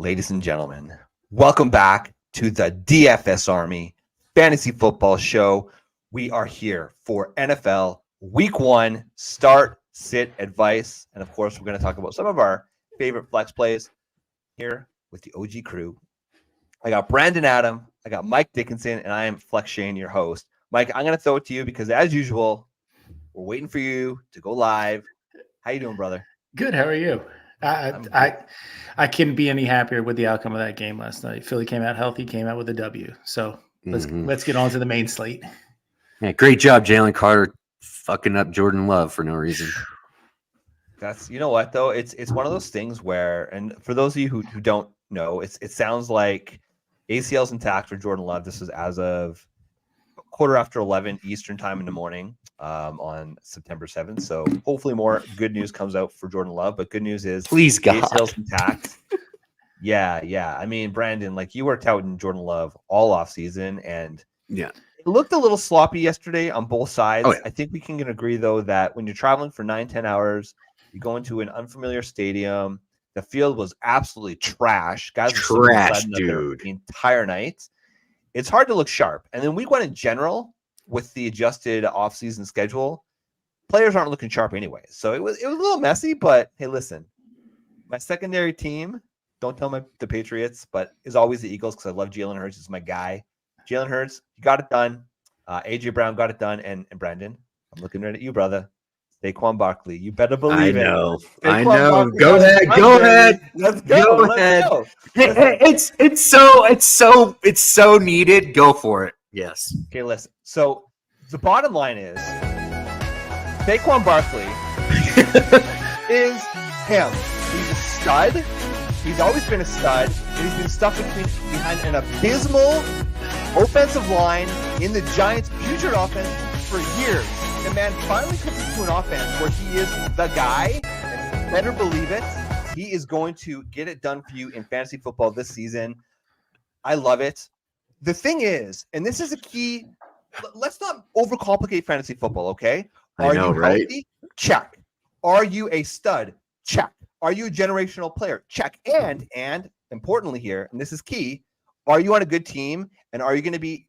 Ladies and gentlemen, welcome back to the DFS Army Fantasy Football Show. We are here for NFL Week 1 start, sit advice. And of course, we're going to talk about some of our favorite flex plays here with the OG crew. I got Brandon Adam, I got Mike Dickinson, and I am Flex Shane, your host. Mike, I'm going to throw it to you because as usual, we're waiting for you to go live. How you doing, brother? Good. How are you? I couldn't be any happier with the outcome of that game last night. Philly came out healthy, came out with a W. So let's get on to the main slate. Yeah, great job, Jalen Carter, fucking up Jordan Love for no reason. That's, you know what though, it's one of those things where, and for those of you who don't know, it sounds like ACL's intact for Jordan Love. This is as of 11:15 Eastern time in the morning on September 7th. So hopefully more good news comes out for Jordan Love. But good news is, please God, ACL's intact. Yeah. I mean, Brandon, like you worked out in Jordan Love all off season, and yeah, it looked a little sloppy yesterday on both sides. Oh, yeah. I think we can agree though that when you're traveling for 9-10 hours, you go into an unfamiliar stadium. The field was absolutely trash. Guys were trash, dude, the entire night. It's hard to look sharp. And then week 1 in general, with the adjusted offseason schedule, players aren't looking sharp anyway. So it was a little messy, but hey, listen, my secondary team, don't tell the Patriots, but is always the Eagles because I love Jalen Hurts. It's my guy. Jalen Hurts, you got it done. AJ Brown got it done. And Brandon, I'm looking right at you, brother. Saquon Barkley, you better believe it. I know. Barkley, go ahead. Let's go. Let's go. It's so needed. Go for it. Yes. Okay, listen. So the bottom line is Saquon Barkley is him. He's a stud. He's always been a stud. And he's been stuck behind an abysmal offensive line in the Giants' putrid offense for years. The man finally comes into an offense where he is the guy, and better believe it, he is going to get it done for you in fantasy football this season. I love it. The thing is, and this is a key, let's not overcomplicate fantasy football, okay? Are you right? Healthy? Check. Are you a stud? Check. Are you a generational player? Check. And importantly here, and this is key, are you on a good team, and are you going to be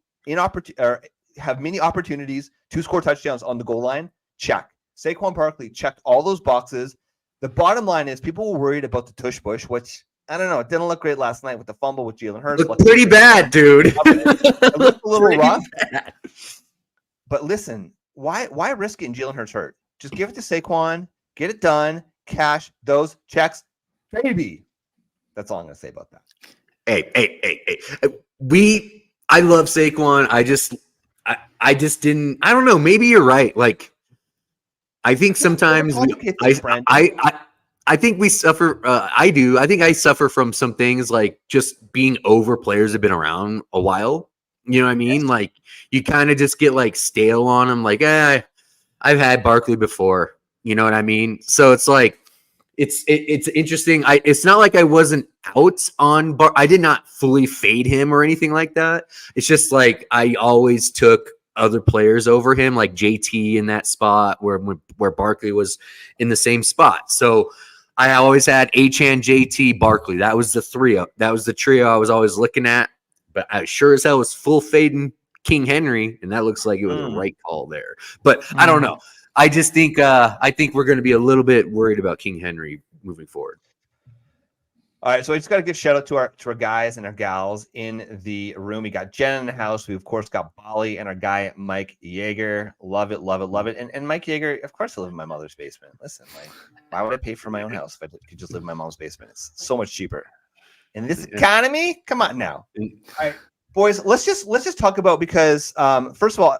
have many opportunities to score touchdowns on the goal line? Check. Saquon Barkley checked all those boxes. The bottom line is people were worried about the tush push, which I don't know. It didn't look great last night with the fumble with Jalen Hurts. Looked pretty bad, dude. It looked a little rough. Bad. But listen, why risk it in Jalen Hurts hurt? Just give it to Saquon, get it done, cash those checks, baby. That's all I'm going to say about that. Hey. I love Saquon. I just didn't. I don't know. Maybe you're right. Like, I think sometimes I think we suffer. I do. I think I suffer from some things like just being over players that have been around a while. You know what I mean? Yes. Like you kind of just get like stale on them. Like, I've had Barkley before. You know what I mean? So it's like it's interesting. It's not like I wasn't out on I did not fully fade him or anything like that. It's just like I always took other players over him, like JT in that spot where Barkley was in the same spot. So I always had Achane, JT, Barkley. That was the trio. That was the trio I was always looking at. But I sure as hell was full fading King Henry, and that looks like it was a right call there. But I don't know. I just think we're going to be a little bit worried about King Henry moving forward. All right, so I just got to give shout out to our guys and our gals in the room. We got Jen in the house. We of course got Bali and our guy Mike Yeager. Love it. And Mike Yeager, of course, I live in my mother's basement. Listen, like, why would I pay for my own house if I could just live in my mom's basement? It's so much cheaper. In this economy, come on now. All right, boys, let's just talk about because first of all,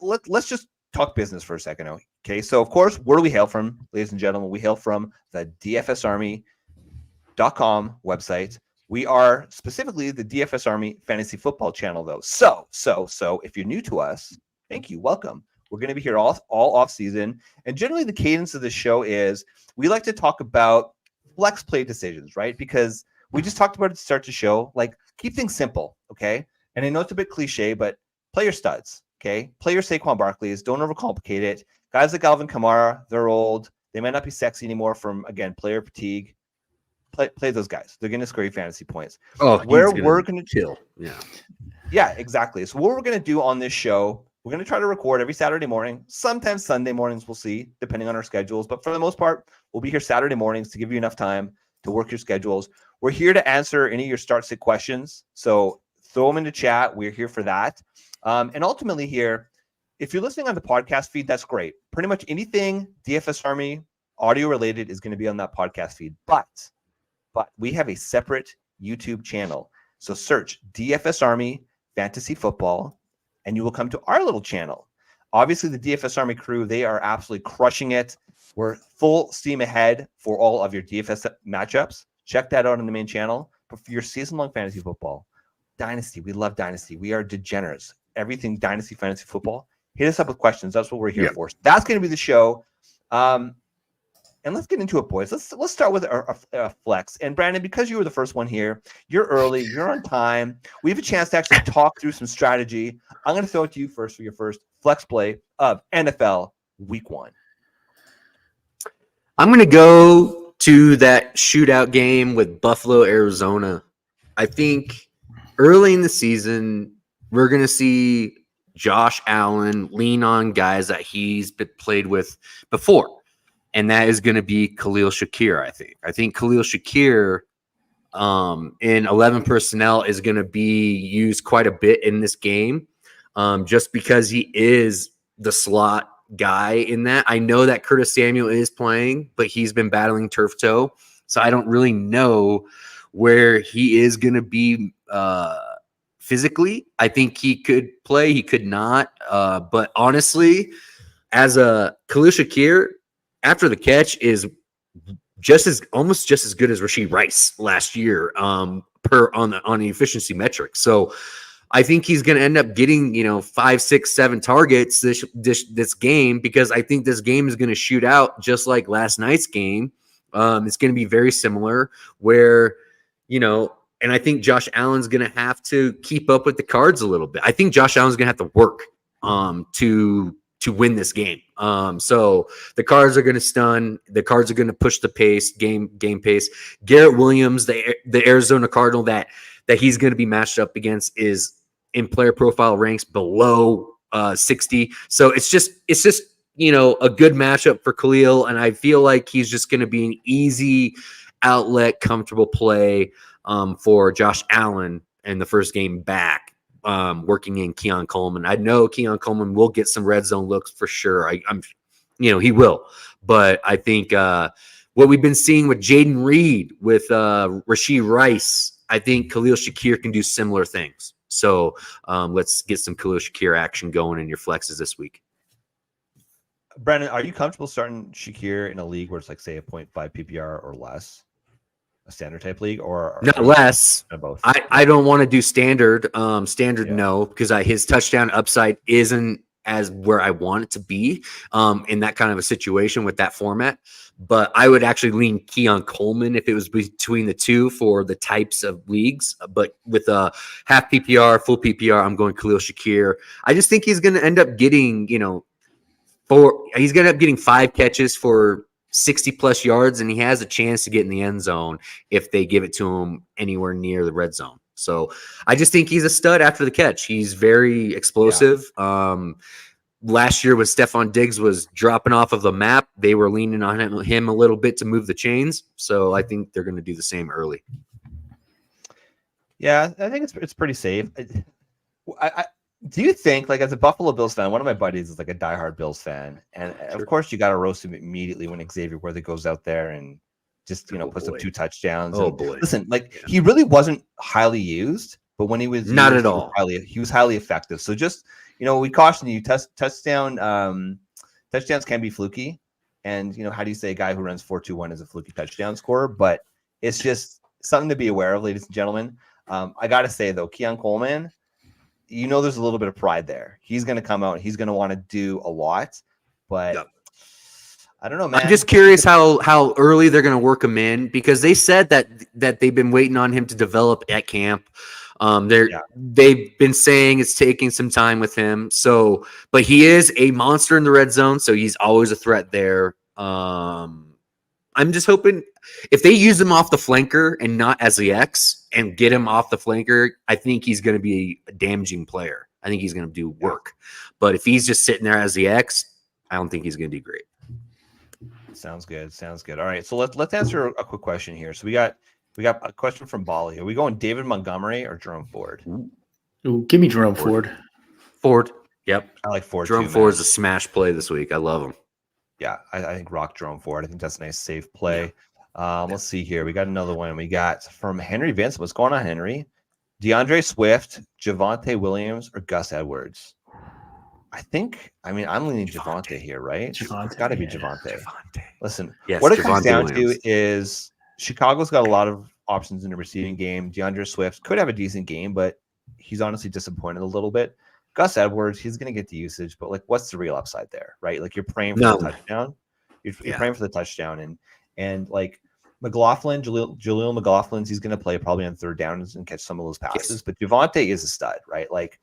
let's just talk business for a second. Okay, so of course, where do we hail from, ladies and gentlemen? We hail from the DFS Army.com website. We are specifically the DFS Army Fantasy Football channel, though. So if you're new to us, thank you, welcome. We're going to be here all off season, and generally the cadence of the show is we like to talk about flex play decisions, right? Because we just talked about it to start the show. Like, keep things simple, okay? And I know it's a bit cliche, but play your studs, okay? Play your Saquon Barkleys. Don't overcomplicate it. Guys like Alvin Kamara, they're old. They might not be sexy anymore from, again, player fatigue. play those guys. They're going to score you fantasy points. Oh, where we're going to chill. Yeah, exactly. So what we're going to do on this show, we're going to try to record every Saturday morning. Sometimes Sunday mornings, we'll see, depending on our schedules. But for the most part, we'll be here Saturday mornings to give you enough time to work your schedules. We're here to answer any of your start sit questions. So throw them into chat. We're here for that. And ultimately here, if you're listening on the podcast feed, that's great. Pretty much anything DFS Army audio related is going to be on that podcast feed. But we have a separate YouTube channel. So search DFS Army Fantasy Football, and you will come to our little channel. Obviously, the DFS Army crew, they are absolutely crushing it. We're full steam ahead for all of your DFS matchups. Check that out on the main channel. But for your season-long fantasy football, Dynasty, we love Dynasty. We are degenerates. Everything Dynasty fantasy football. Hit us up with questions. That's what we're here for. So that's going to be the show. And let's get into it, boys. Let's start with our flex. And Brandon, because you were the first one here, you're early, you're on time. We have a chance to actually talk through some strategy. I'm going to throw it to you first for your first flex play of NFL Week 1. I'm going to go to that shootout game with Buffalo, Arizona. I think early in the season, we're going to see Josh Allen lean on guys that he's been played with before. And that is going to be Khalil Shakir, I think. I think Khalil Shakir in 11 personnel is going to be used quite a bit in this game just because he is the slot guy in that. I know that Curtis Samuel is playing, but he's been battling turf toe. So I don't really know where he is going to be physically. I think he could play. He could not. But honestly, as a Khalil Shakir, after the catch is almost just as good as Rashee Rice last year on the efficiency metric. So I think he's going to end up getting 5, 6, 7 targets this game because I think this game is going to shoot out just like last night's game. It's going to be very similar where and I think Josh Allen's going to have to keep up with the Cards a little bit. I think Josh Allen's going to have to work to win this game. So the Cards are going to stun. The Cards are going to push the pace, game pace. Garrett Williams, the Arizona Cardinal that he's going to be matched up against is in player profile ranks below 60. So it's just a good matchup for Khalil, and I feel like he's just going to be an easy outlet, comfortable play for Josh Allen in the first game back. Working in Keon Coleman. I know Keon Coleman will get some red zone looks for sure. He will. But I think what we've been seeing with Jaden Reed, with Rashee Rice, I think Khalil Shakir can do similar things. So let's get some Khalil Shakir action going in your flexes this week. Brandon, are you comfortable starting Shakir in a league where it's like, say, a 0.5 PPR or less? A standard type league or not less. Both? I don't want to do standard. Yeah. No, because his touchdown upside isn't as where I want it to be in that kind of a situation with that format. But I would actually lean Keon Coleman if it was between the two for the types of leagues. But with a half PPR, full PPR, I'm going Khalil Shakir. I just think he's going to end up getting, he's going to end up getting 5 catches for 60 plus yards, and he has a chance to get in the end zone if they give it to him anywhere near the red zone. So I just think he's a stud after the catch. He's very explosive. Yeah. Last year when Stephon Diggs was dropping off of the map, they were leaning on him a little bit to move the chains. So I think they're going to do the same early. Yeah, I think it's pretty safe. Do you think, like, as a Buffalo Bills fan, one of my buddies is like a diehard Bills fan, and of course you got to roast him immediately when Xavier Worthy goes out there and just puts up 2 touchdowns. Oh boy! Listen, he really wasn't highly used, but when he was not at all, he was highly effective. So just we caution you: touchdowns can be fluky, and how do you say a guy who runs 4.21 is a fluky touchdown scorer? But it's just something to be aware of, ladies and gentlemen. I got to say though, Keon Coleman. There's a little bit of pride there. He's going to come out. He's going to want to do a lot, but I don't know, man. I'm just curious how early they're going to work him in because they said that they've been waiting on him to develop at camp. They've been saying it's taking some time with him. So, but he is a monster in the red zone, so he's always a threat there. I'm just hoping if they use him off the flanker and not as the X and get him off the flanker, I think he's going to be a damaging player. I think he's going to do work. But if he's just sitting there as the X, I don't think he's going to do great. Sounds good. All right, so let's answer a quick question here. So we got a question from Bali. Are we going David Montgomery or Jerome Ford? Ooh, give me Jerome Ford. Yep. I like Ford. Jerome too, Ford is a smash play this week. I love him. Yeah, I think rock Jerome Ford. I think that's a nice safe play. Let's see here. We got another one. We got from Henry Vince. What's going on, Henry? DeAndre Swift, Javonte Williams, or Gus Edwards? I'm leaning Javonte here, right? It's got to be Javonte. Listen, what it comes down to is Chicago's got a lot of options in the receiving game. DeAndre Swift could have a decent game, but he's honestly disappointed a little bit. Gus Edwards, he's going to get the usage, but like, what's the real upside there, right? Like, you're praying for the touchdown. You're praying for the touchdown, and like McLaughlin, Jaleel McLaughlin's, he's going to play probably on third downs and catch some of those passes. Yes. But Javonte is a stud, right? Like,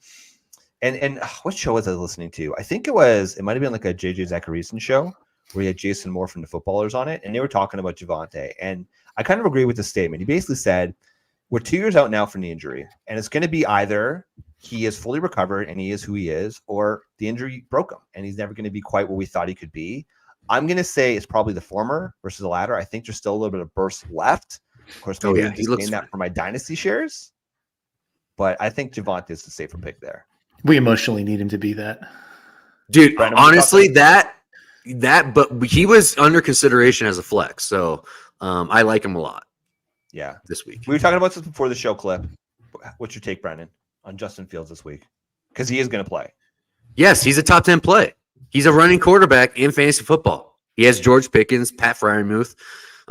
and what show was I listening to? I think it might have been like a JJ Zachariason show where he had Jason Moore from the Footballers on it, and they were talking about Javonte. And I kind of agree with the statement. He basically said, we're 2 years out now from the injury, and it's going to be either he is fully recovered and he is who he is, or the injury broke him and he's never going to be quite what we thought he could be. I'm going to say it's probably the former versus the latter. I think there's still a little bit of burst left. Of course, maybe I'm just saying that for my dynasty shares, but I think Javonte is the safer pick there. We emotionally need him to be that. Dude, Brandon, honestly, but he was under consideration as a flex, so I like him a lot. Yeah, this week. We were talking about this before the show clip. What's your take, Brandon, on Justin Fields this week? Because he is going to play. Yes, he's a top 10 play. He's a running quarterback in fantasy football. He has George Pickens, Pat Freiermuth.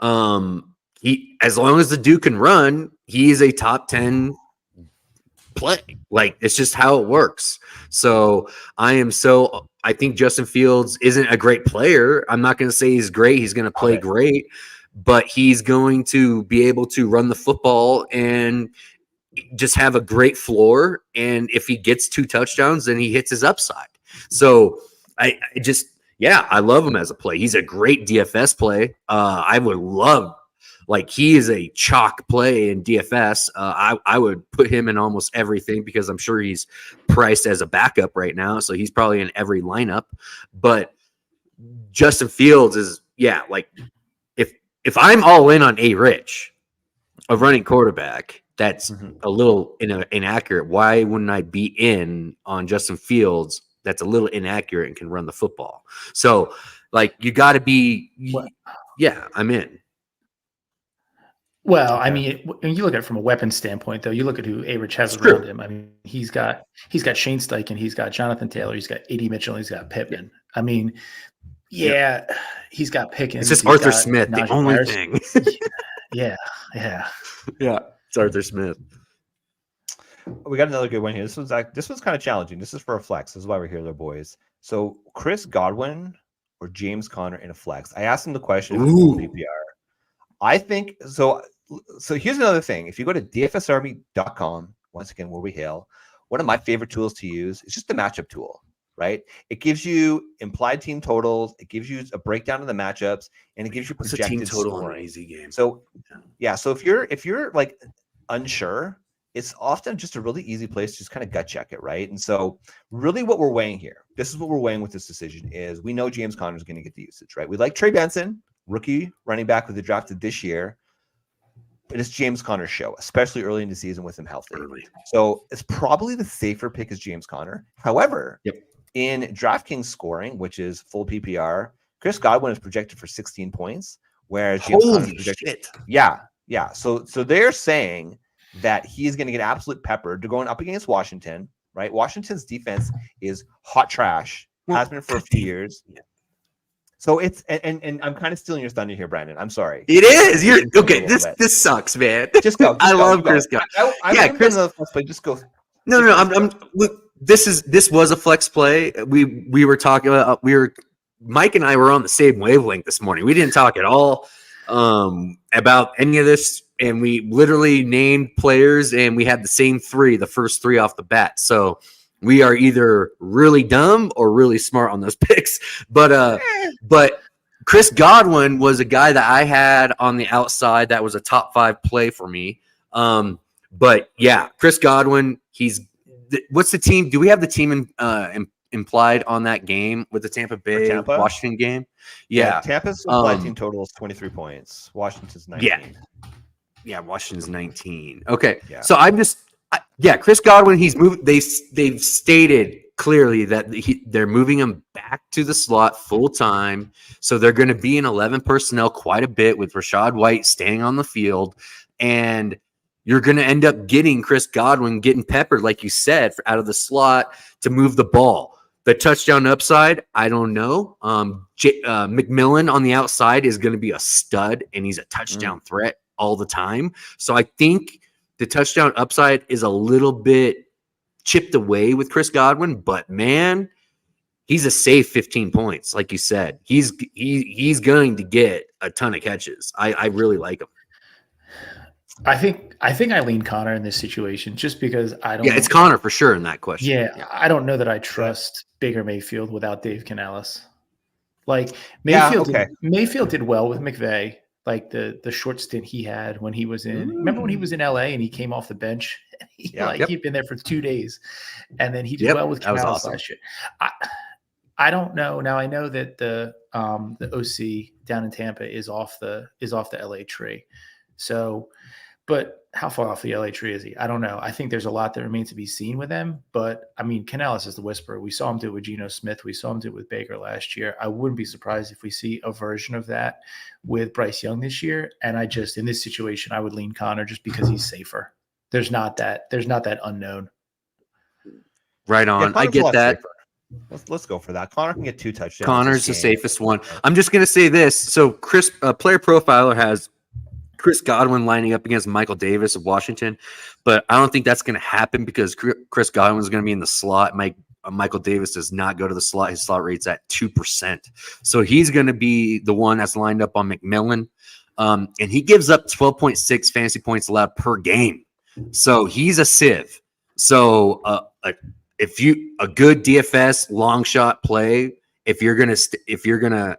As long as the dude can run, he is a top 10 play. Like, it's just how it works. So I think Justin Fields isn't a great player. I'm not going to say he's great. He's going to play great, but he's going to be able to run the football and just have a great floor. And if he gets 2 touchdowns, then he hits his upside. So I love him as a play. He's a great DFS play. I would love, he is a chalk play in DFS. I would put him in almost everything because I'm sure he's priced as a backup right now. So he's probably in every lineup. But Justin Fields is, if I'm all in on A-Rich, a running quarterback, that's a little inaccurate. Why wouldn't I be in on Justin Fields that's a little inaccurate and can run the football? So, you got to be I'm in. Well, I mean, when you look at it from a weapon standpoint, though, you look at who A-Rich has around him. I mean, he's got Shane Steichen, he's got Jonathan Taylor, he's got A.D. Mitchell, he's got Pittman. I mean, he's got Pickens. It's just Arthur Smith, the only thing. Yeah. It's Arthur Smith. We got another good one here. This one's kind of challenging. This is for a flex. This is why we're here, there, boys. So Chris Godwin or James Conner in a flex. I asked him the question if it's PPR. I think so. So here's another thing. If you go to dfsarmy.com, once again, where we hail, one of my favorite tools to use is just the matchup tool, right? It gives you implied team totals. It gives you a breakdown of the matchups, and it gives you projected team total scoring. on an easy game. So so if you're unsure, it's often just a really easy place to just kind of gut check it, right? And so really what we're weighing here, this is what we're weighing with this decision is we know James Conner is going to get the usage, right? We like Trey Benson, rookie running back with the drafted this year, but it's James Conner's show, especially early in the season with him healthy. So it's probably the safer pick is James Conner. However, in DraftKings scoring, which is full PPR, Chris Godwin is projected for 16 points, whereas James Conner is projected. Yeah. So they're saying that he is going to get absolute peppered. They're going up against Washington, right? Washington's defense is hot trash, has been for a few years. So it's and I'm kind of stealing your thunder here, Brandon. I'm sorry. It is. You're okay. This sucks, man. Just go. I love Chris Godwin. Chris. Play. Just go. No. This was a flex play. We were talking about. Mike and I were on the same wavelength this morning. We didn't talk at all about any of this, and we literally named players, and we had the same the first 3 off the bat. So we are either really dumb or really smart on those picks. But Chris Godwin was a guy that I had on the outside that was a top 5 play for me. But yeah, Chris Godwin, what's the team? Do we have the team implied on that game with the Tampa Bay Washington game? Yeah. Tampa's implied team total is 23 points. Washington's 19. Yeah, Washington's 19. Okay. Yeah. So Chris Godwin, he's moved. They've stated clearly that they're moving him back to the slot full time. So they're going to be in 11 personnel quite a bit with Rachaad White staying on the field. And you're going to end up getting Chris Godwin getting peppered, like you said, out of the slot to move the ball. The touchdown upside, I don't know. McMillan on the outside is going to be a stud, and he's a touchdown threat all the time. So I think the touchdown upside is a little bit chipped away with Chris Godwin, but man, he's a safe 15 points. Like you said, he's going to get a ton of catches. I really like him. I think I lean Connor in this situation just because I don't. Yeah, it's Connor for sure in that question. Yeah, I don't know that I trust Baker Mayfield without Dave Canales. Like Mayfield did well with McVay, like the short stint he had when he was in. Remember when he was in LA and he came off the bench? He'd been there for 2 days, and then he did well with Canales last year. I don't know. Now I know that the OC down in Tampa is off the LA tree. So, but how far off the LA tree is he? I don't know. I think there's a lot that remains to be seen with him. But I mean, Canales is the whisperer. We saw him do it with Geno Smith. We saw him do it with Baker last year. I wouldn't be surprised if we see a version of that with Bryce Young this year. And in this situation, I would lean Connor just because he's safer. There's not that unknown. Right on. I get that. Let's go for that. Connor can get 2 touchdowns. Connor's the safest one. I'm just going to say this. So Chris, Player Profiler has Chris Godwin lining up against Michael Davis of Washington, but I don't think that's going to happen because Chris Godwin is going to be in the slot. Michael Davis does not go to the slot. His slot rate's at 2%. So he's going to be the one that's lined up on McMillan. And he gives up 12.6 fantasy points allowed per game. So he's a sieve. So a good DFS long shot play, McMillan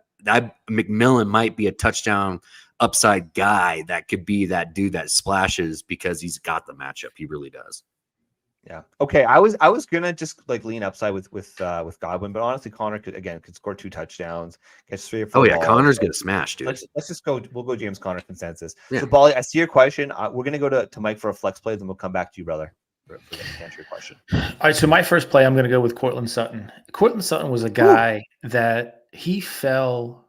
might be a touchdown upside guy that could be that dude that splashes because he's got the matchup. He really does. Yeah. Okay. I was gonna just lean upside with Godwin, but honestly, Connor could score 2 touchdowns, catch 3 or 4. Oh yeah, balls. Connor's gonna smash, dude. Let's just go. We'll go James Conner consensus. Yeah. So, Bally, I see your question. We're gonna go to Mike for a flex play, then we'll come back to you, brother, for to answer your question. All right. So my first play, I'm gonna go with Cortland Sutton. Cortland Sutton was a guy that he fell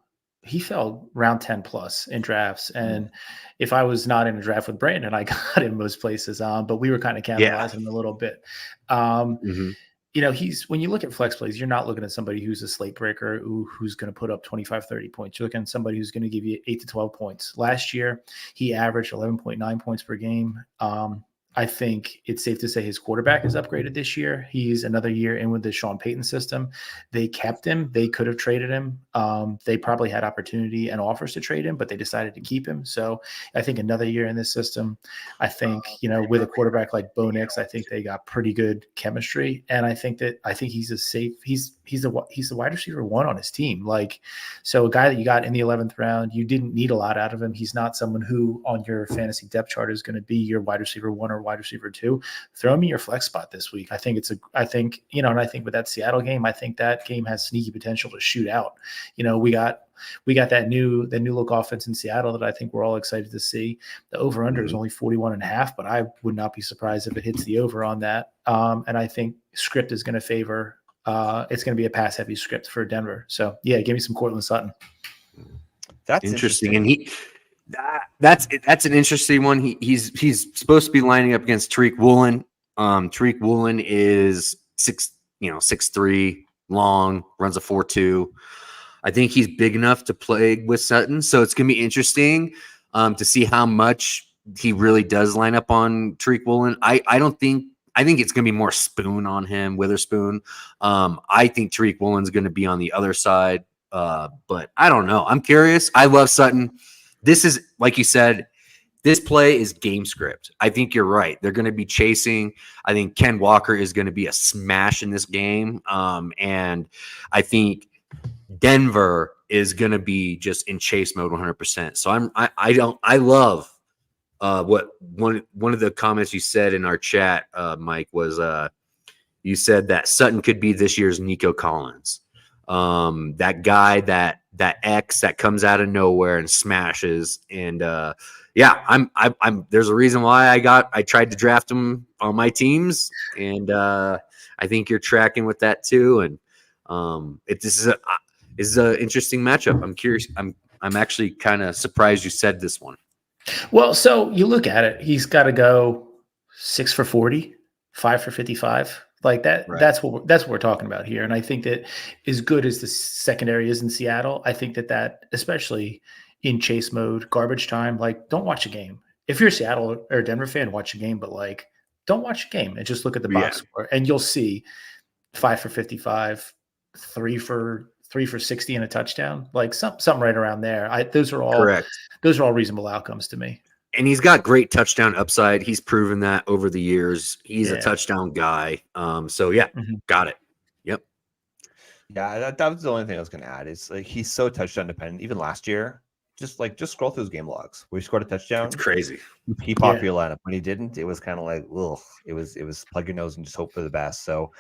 round 10 plus in drafts. And if I was not in a draft with Brandon, I got him most places. But we were kind of cannibalizing a little bit. When you look at flex plays, you're not looking at somebody who's a slate breaker who's going to put up 25, 30 points. You're looking at somebody who's going to give you 8 to 12 points. Last year, he averaged 11.9 points per game. I think it's safe to say his quarterback is upgraded this year. He's another year in with the Sean Payton system. They kept him. They could have traded him. They probably had opportunity and offers to trade him, but they decided to keep him. So I think another year in this system, I think, with a quarterback like Bo Nix, I think they got pretty good chemistry. And I think he's a safe, he's the wide receiver 1 on his team. So a guy that you got in the 11th round, you didn't need a lot out of him. He's not someone who on your fantasy depth chart is going to be your wide receiver 1 or wide receiver 2. Throw me your flex spot this week. I think with that Seattle game, I think that game has sneaky potential to shoot out. We got that new look offense in Seattle that I think we're all excited to see. The over under is only 41.5, but I would not be surprised if it hits the over on that. And I think script is going to favor. It's going to be a pass heavy script for Denver. So yeah, give me some Cortland Sutton. That's interesting. And that's an interesting one. He's supposed to be lining up against Tariq Woolen. Tariq Woolen is 6'3", long, runs a 4.2. I think he's big enough to play with Sutton. So it's going to be interesting to see how much he really does line up on Tariq Woolen. I think it's going to be more Spoon on him, Witherspoon. I think Tariq Woolen's going to be on the other side. But I don't know. I'm curious. I love Sutton. This is, like you said, this play is game script. I think you're right. They're going to be chasing. I think Ken Walker is going to be a smash in this game. And I think Denver is going to be just in chase mode 100%. So I love what one of the comments you said in our chat, Mike, was you said that Sutton could be this year's Nico Collins. That guy, that X that comes out of nowhere and smashes. And yeah, I'm there's a reason why I tried to draft him on my teams, and I think you're tracking with that too. And this is an interesting matchup. I'm curious. I'm actually kind of surprised you said this one. Well, so you look at it, he's got to go 6 for 40, 5 for 55. Like that, right. That's what we're talking about here. And I think that as good as the secondary is in Seattle, I think that especially in chase mode, garbage time, like don't watch a game. If you're a Seattle or Denver fan, watch a game, but like don't watch a game and just look at the box score, and you'll see 5 for 55, 3 for 60 and a touchdown, like something right around there. Those are all correct. Those are all reasonable outcomes to me. And he's got great touchdown upside. He's proven that over the years. He's a touchdown guy. So yeah, got it. Yep. Yeah, that was the only thing I was going to add. Is like he's so touchdown dependent. Even last year, just scroll through his game logs where he scored a touchdown. It's crazy. He popped your lineup. When he didn't, it was kind of like, ugh. It was plug your nose and just hope for the best. So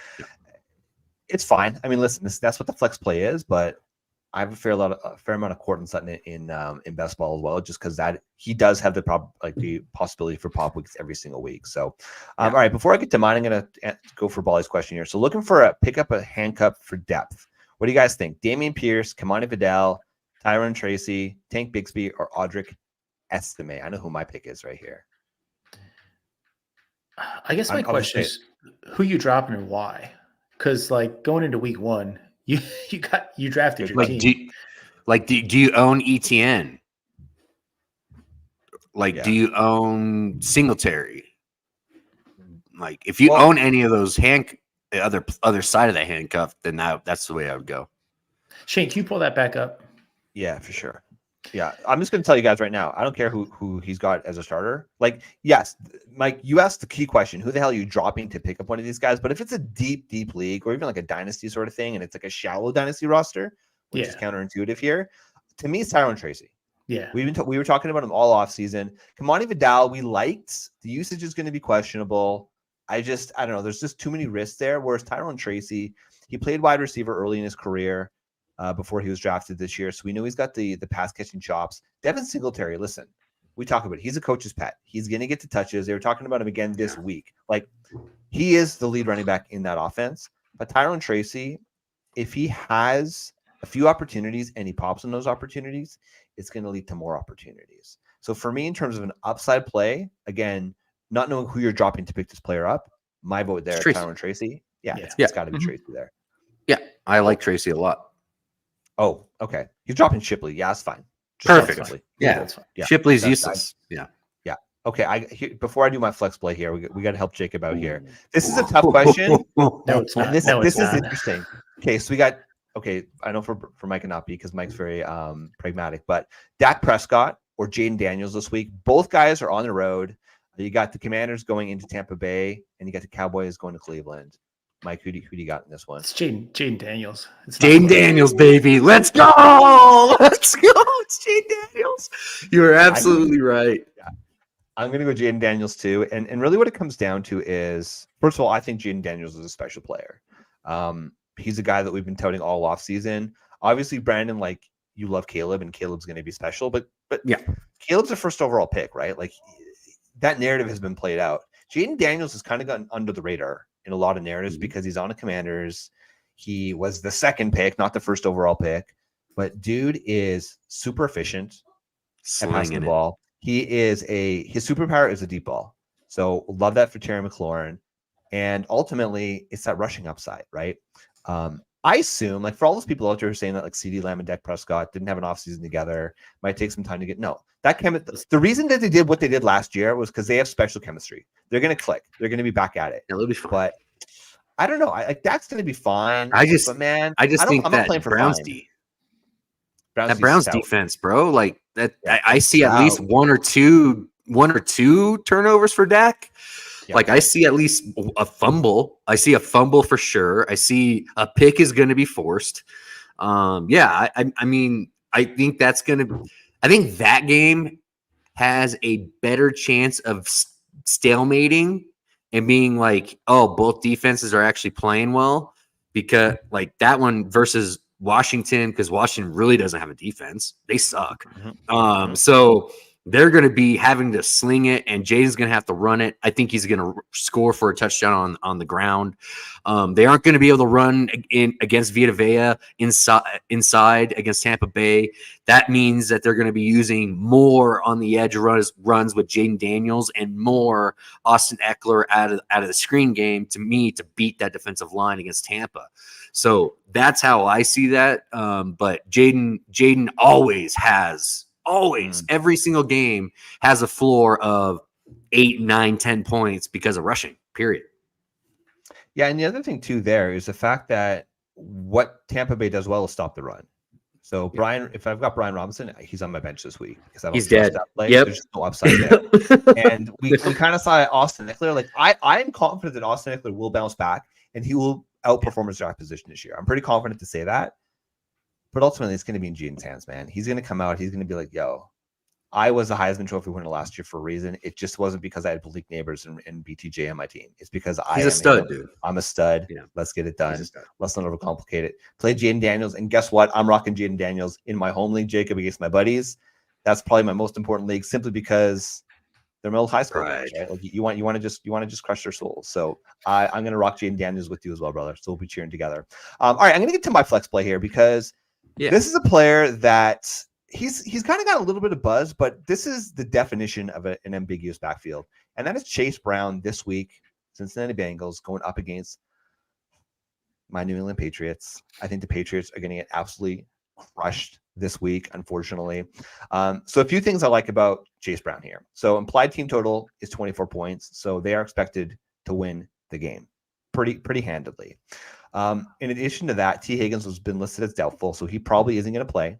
it's fine. I mean, listen, that's what the flex play is, but I have a fair amount of Courtland Sutton in best ball as well, just because that he does have the possibility for pop weeks every single week. So, all right, before I get to mine, I'm gonna go for Bally's question here. So, looking for pick up a handcuff for depth. What do you guys think? Damian Pierce, Kamani Vidal, Tyron Tracy, Tank Bigsby, or Audric Estime? I know who my pick is right here. I guess my question is who you dropping and why? Because like going into week 1. You drafted your team. Do you own ETN? Do you own Singletary? Like, if you own any of those the other side of the handcuff, then that's the way I would go. Shane, can you pull that back up? Yeah, for sure. Yeah, I'm just going to tell you guys right now. I don't care who he's got as a starter. Like, yes, Mike, you asked the key question: who the hell are you dropping to pick up one of these guys? But if it's a deep league, or even like a dynasty sort of thing, and it's like a shallow dynasty roster, which is counterintuitive here, to me, it's Tyron Tracy. Yeah, we were talking about him all off season. Kamani Vidal, we liked. The usage is going to be questionable. I don't know. There's just too many risks there. Whereas Tyron Tracy, he played wide receiver early in his career. Before he was drafted this year. So we know he's got the pass catching chops. Devin Singletary, listen, we talk about it. He's a coach's pet. He's going to get to touches. They were talking about him again this week. Like, he is the lead running back in that offense. But Tyron Tracy, if he has a few opportunities and he pops in those opportunities, it's going to lead to more opportunities. So for me, in terms of an upside play, again, not knowing who you're dropping to pick this player up, my vote there, Tyron Tracy. Yeah, it's got to be Tracy there. Yeah, I like Tracy a lot. Oh, okay. He's dropping Shipley. Yeah, that's fine. Perfect. Yeah, that's fine. Yeah. Shipley's useless. Yeah. Okay. Before I do my flex play here, we got to help Jacob out here. This is a tough question. No, it's not. This is interesting. Okay, so we got. Okay, I know for Mike and not be because Mike's very pragmatic, but Dak Prescott or Jaden Daniels this week. Both guys are on the road. You got the Commanders going into Tampa Bay, and you got the Cowboys going to Cleveland. Mike, who do you got in this one? It's Jaden Daniels. Jaden Daniels, baby. Let's go. Let's go. It's Jaden Daniels. You're absolutely right. Yeah. I'm going to go Jaden Daniels too. And really what it comes down to is, first of all, I think Jaden Daniels is a special player. He's a guy that we've been touting all off season. Obviously, Brandon, like, you love Caleb, and Caleb's going to be special. But yeah, Caleb's a first overall pick, right? Like, that narrative has been played out. Jaden Daniels has kind of gotten under the radar in a lot of narratives because he's on the Commanders. He was the second pick, not the first overall pick. But dude is super efficient at passing the ball. His superpower is a deep ball. So love that for Terry McLaurin. And ultimately, it's that rushing upside, right? I assume, like, for all those people out there who are saying that, like, CeeDee Lamb and Dak Prescott didn't have an offseason together, might take some time to get. No, the reason that they did what they did last year was because they have special chemistry. They're going to click. They're going to be back at it. It'll be fine. But I don't know. Dak's going to be fine. I just think that Browns defense, bro, like that. I see at least one or two turnovers for Dak. Yeah. Like, I see at least a fumble. I see a fumble for sure. I see a pick is going to be forced. Yeah, I mean, I think that's gonna. I think that game has a better chance of stalemating and being like, oh, both defenses are actually playing well, because like that one versus Washington, because Washington really doesn't have a defense. They suck. So they're going to be having to sling it, and Jaden's going to have to run it. I think he's going to score for a touchdown on the ground. They aren't going to be able to run in against Vita Vea inside against Tampa Bay. That means that they're going to be using more on the edge runs with Jaden Daniels and more Austin Eckler out of the screen game to beat that defensive line against Tampa. So that's how I see that. But Jaden always every single game has a floor of 8, 9, 10 points because of rushing, period. Yeah, and the other thing too there is the fact that what Tampa Bay does well is stop the run. So Brian, if I've got Brian Robinson, he's on my bench this week because I don't he's trust dead. that play. Yep. There's no upside there. And we kind of saw Austin Eckler. Like I'm confident that Austin Eckler will bounce back and he will outperform his draft position this year. I'm pretty confident to say that. But ultimately, it's going to be in Jaden's hands, man. He's going to come out. He's going to be like, yo, I was a Heisman Trophy winner last year for a reason. It just wasn't because I had Malik Neighbors and BTJ on my team. It's because he's a stud, dude. I'm a stud. Yeah. Let's get it done. Let's not overcomplicate it. Play Jaden Daniels. And guess what? I'm rocking Jaden Daniels in my home league, Jacob, against my buddies. That's probably my most important league simply because they're middle high school guys, right? Like you want to just crush their souls. So I'm going to rock Jaden Daniels with you as well, brother. So we'll be cheering together. All right, I'm going to get to my flex play here because this is a player that he's kind of got a little bit of buzz, but this is the definition of an ambiguous backfield. And that is Chase Brown this week, Cincinnati Bengals going up against my New England Patriots. I think the Patriots are going to get absolutely crushed this week, unfortunately. So a few things I like about Chase Brown here. So implied team total is 24 points. So they are expected to win the game pretty handedly. In addition to that, T. Higgins has been listed as doubtful, so he probably isn't going to play.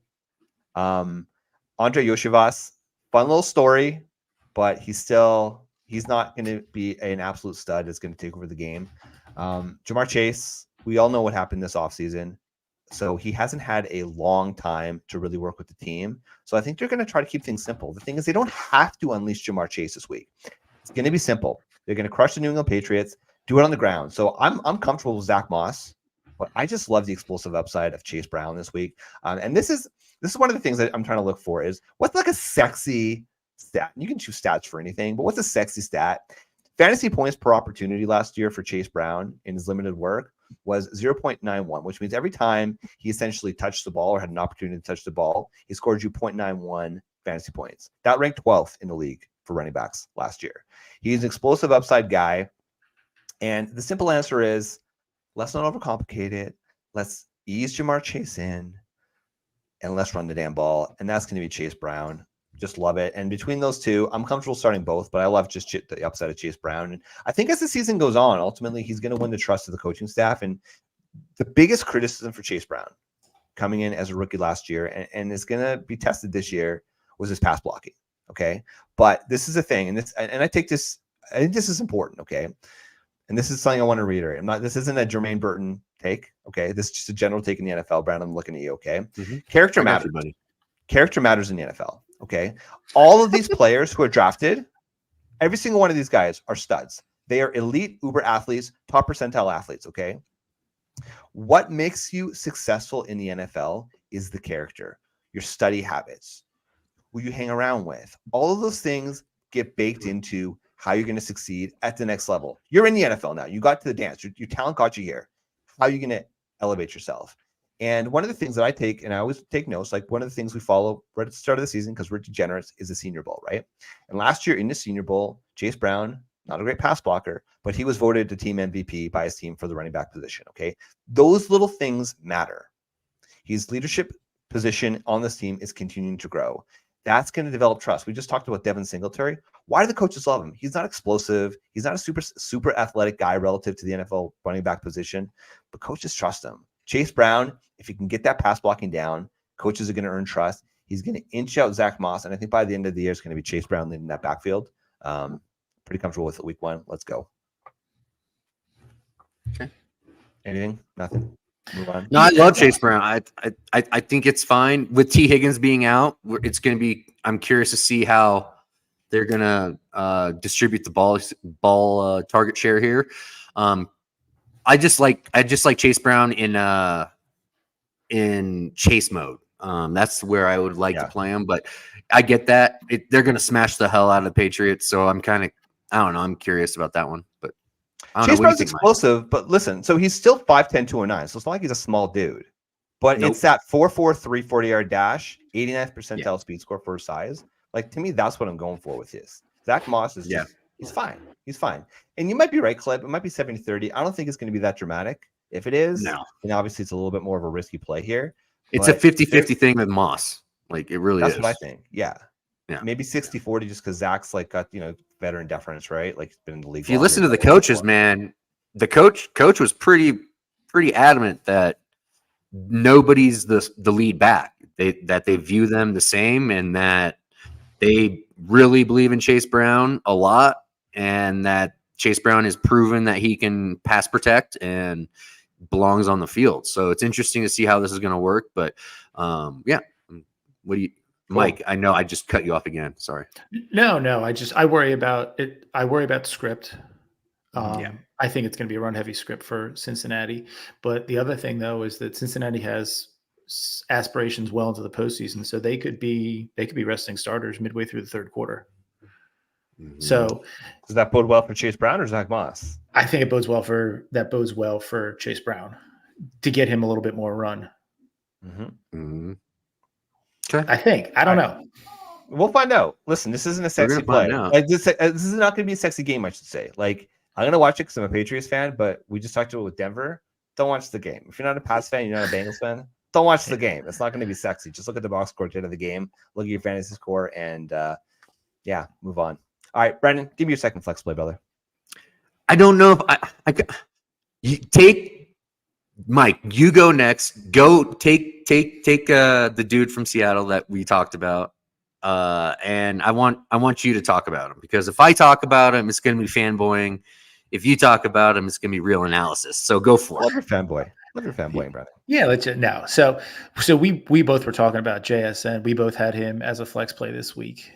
Andre Yoshivas, fun little story, but he's not going to be an absolute stud that's going to take over the game. Jamar Chase, we all know what happened this offseason. So he hasn't had a long time to really work with the team. So I think they're going to try to keep things simple. The thing is, they don't have to unleash Jamar Chase this week. It's going to be simple. They're going to crush the New England Patriots, do it on the ground. So I'm comfortable with Zach Moss, but I just love the explosive upside of Chase Brown this week. And this is one of the things that I'm trying to look for is what's like a sexy stat. You can choose stats for anything, but what's a sexy stat? Fantasy points per opportunity last year for Chase Brown in his limited work was 0.91, which means every time he essentially touched the ball or had an opportunity to touch the ball, he scored you 0.91 fantasy points. That ranked 12th in the league for running backs last year. He's an explosive upside guy. And the simple answer is, let's not overcomplicate it. Let's ease Jamar Chase in, and let's run the damn ball. And that's going to be Chase Brown. Just love it. And between those two, I'm comfortable starting both, but I love just the upside of Chase Brown. And I think as the season goes on, ultimately, he's going to win the trust of the coaching staff. And the biggest criticism for Chase Brown coming in as a rookie last year and is going to be tested this year was his pass blocking. Okay. But this is a thing. And I think this is important. Okay. And this is something I want to reiterate. This isn't a Jermaine Burton take. Okay. This is just a general take in the NFL. Brandon, I'm looking at you. Okay. Mm-hmm. Character matters. Character matters in the NFL. Okay. All of these players who are drafted, every single one of these guys are studs. They are elite uber athletes, top percentile athletes. Okay. What makes you successful in the NFL is the character, your study habits, who you hang around with. All of those things get baked into how you're going to succeed at the next level. You're in the NFL now. You got to the dance. Your talent got you here. How are you going to elevate yourself? And one of the things that I take, and I always take notes, like one of the things we follow right at the start of the season, because we're degenerates, is the Senior Bowl, right? And last year in the Senior Bowl, Chase Brown, not a great pass blocker, but he was voted the team MVP by his team for the running back position, okay? Those little things matter. His leadership position on this team is continuing to grow. That's going to develop trust. We just talked about Devin Singletary. Why do the coaches love him? He's not explosive. He's not a super athletic guy relative to the NFL running back position, but coaches trust him. Chase Brown, if he can get that pass blocking down, coaches are going to earn trust. He's going to inch out Zach Moss, and I think by the end of the year, it's going to be Chase Brown leading that backfield. Pretty comfortable with it week one. Let's go. Okay. Anything? Nothing? Move on. No, I love Chase Brown. I think it's fine with T. Higgins being out. It's going to be. I'm curious to see how they're going to distribute the ball target share here. I just like Chase Brown in chase mode. That's where I would like to play him, but I get that they're going to smash the hell out of the Patriots. So I'm kind of, I don't know. I'm curious about that one, but Chase Brown's explosive, Mike? But listen, so he's still 5'10", 209. So it's not like he's a small dude, but it's that 4.4 340-yard dash, 89th percentile speed score for his size. Like, to me, that's what I'm going for with his. Zach Moss is just, he's fine. He's fine. And you might be right, Clip. It might be 70-30. I don't think it's going to be that dramatic. If it is, then obviously it's a little bit more of a risky play here. It's a 50-50 thing with Moss. Like, it really is. That's what I think. Yeah. Maybe 60-40 just because Zach's like got, veteran deference, right? Like, he's been in the league. If you listen to the coaches, man, the coach was pretty adamant that nobody's the lead back. That they view them the same, and that they really believe in Chase Brown a lot, and that Chase Brown has proven that he can pass protect and belongs on the field. So it's interesting to see how this is going to work. But what do you, Mike? I know I just cut you off again. Sorry. No. I worry about it. I worry about the script. I think it's going to be a run heavy script for Cincinnati. But the other thing though is that Cincinnati has aspirations well into the postseason, so they could be resting starters midway through the third quarter. So does that bode well for Chase Brown or Zach Moss? I think it bodes well for Chase Brown to get him a little bit more run. Okay. I think. I don't know. We'll find out. Listen, this isn't a sexy play. This is not going to be a sexy game, I should say. Like, I'm going to watch it because I'm a Patriots fan, but we just talked about it with Denver. Don't watch the game. If you're not a Pats fan, you're not a Bengals fan, don't watch the game. It's not going to be sexy. Just look at the box score at the end of the game. Look at your fantasy score, and move on. All right, Brandon, give me your second flex play, brother. I don't know if you take Mike. You go next. Go take the dude from Seattle that we talked about, and I want you to talk about him, because if I talk about him, it's going to be fanboying. If you talk about him, it's going to be real analysis. So go for it. Love your fanboying, brother. Yeah, let's now. So we both were talking about JSN. We both had him as a flex play this week.